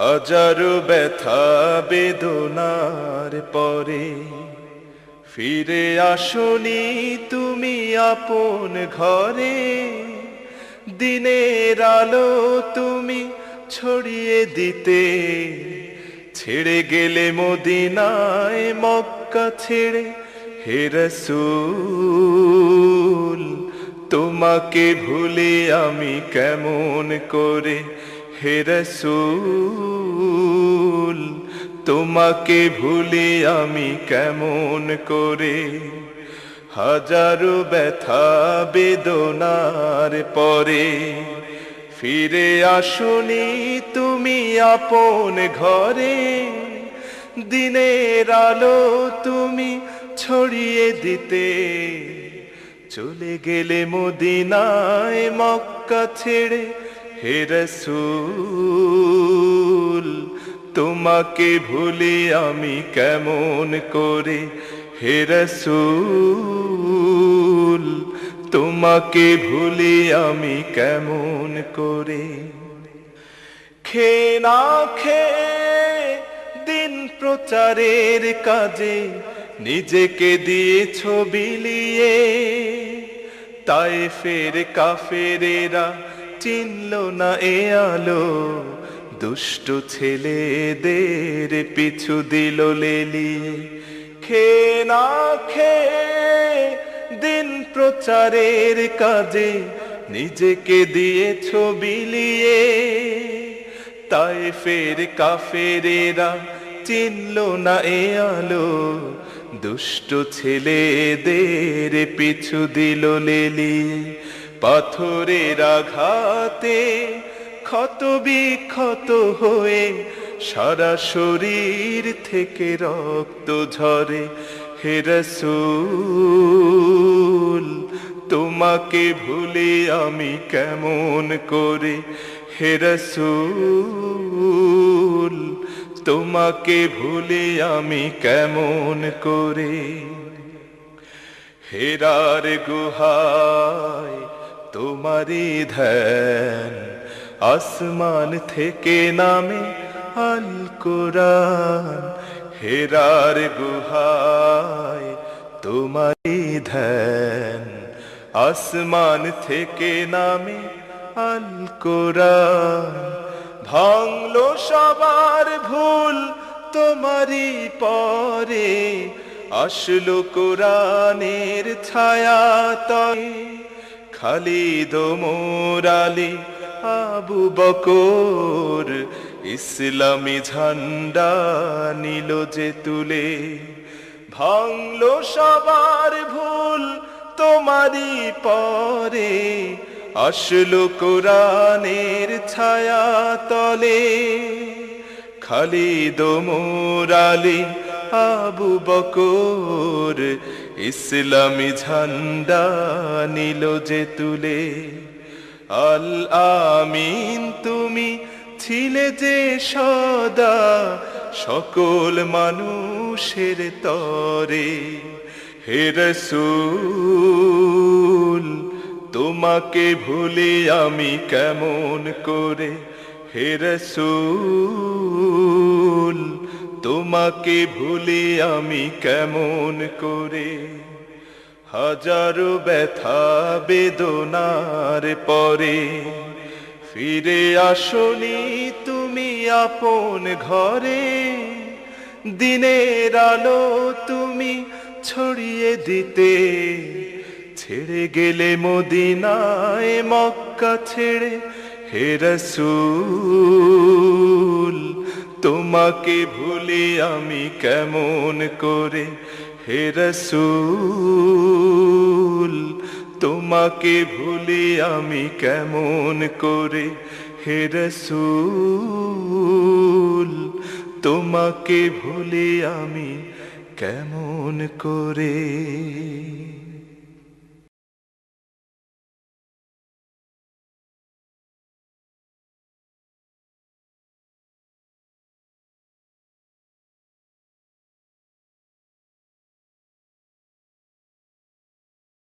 হাজারো ব্যথা বেদনার পরে ফিরে আসনি তুমি আপন ঘরে। দিনের আলো তুমি ছড়িয়ে দিতে ছেড়ে গেলে মদিনায় মক্কা ছেড়ে। হে রাসূল তোমাকে ভুলে আমি কেমন করে। হে রাসূল তোমাকে ভুলে আমি কেমন করে। হাজারো ব্যথা বেদনার পরে ফিরে আসনি তুমি আপন ঘরে। দিনের আলো তুমি ছড়িয়ে দিতে চলে গেলে মদিনায় মক্কা ছেড়ে। হে রাসূল তোমাকে ভুলে আমি কেমন করে। হে রাসূল তোমাকে ভুলে আমি কেমন করে। খেয়ে না খেয়ে দিন প্রচারের কাজে নিজেকে দিয়েছ বিলিয়ে। তায়েফের কাফেরেরা চিনল না এ আলো, দুষ্ট ছেলেদের পিছু দিল লেলিয়ে। খেয়ে না খেয়ে দিন প্রচারের কাজে নিজেকে দিয়েছ বিলিয়ে। তায়েফের কাফেরেরা চিনল না এ আলো, দুষ্ট ছেলেদের পিছু দিল লেলিয়ে। পাথরের আঘাতে ক্ষত বিক্ষত হয়ে সারা শরীর থেকে রক্ত ঝরে। হে রাসূল তোমাকে ভুলে আমি কেমন করে। হে রাসূল তোমাকে ভুলে আমি কেমন করে। হেরার গুহায় তোমারি ধ্যান, আসমান থেকে নামে আল কোরআন। হেরার গুহায় তোমারি ধ্যান, আসমান থেকে নামে আল কোরআন। ভাঙলো সবার ভুল তোমারি পরে, আসলো কোরআনের ছায়া তলে। খালিদ ওমর আলী আবু বকর ইসলামী ঝান্ডা নিল যে তুলে। ভাঙলো সবার ভুল তোমারি পরে, আসলো কোরআনের ছায়া তলে। খালিদ ওমর আলী আবু বকর ইসলামী ঝান্ডা নিল যে তুলে। আল আমিন তুমি ছিলে যে সদা সকল মানুষের তরে। হে রাসূল তোমাকে ভুলে আমি কেমন করে। হে রাসূল তোমাকে ভুলে আমি কেমন করে। হাজারো ব্যথা বেদনার পরে ফিরে আসনি তুমি আপন ঘরে। দিনের আলো তুমি ছড়িয়ে দিতে ছেড়ে গেলে মদিনায় মক্কা ছেড়ে। হে রাসূল তোমাকে ভুলে আমি কেমন করে। হে রাসূল তোমাকে ভুলে আমি কেমন করে। হে রাসূল তোমাকে ভুলে আমি কেমন করে।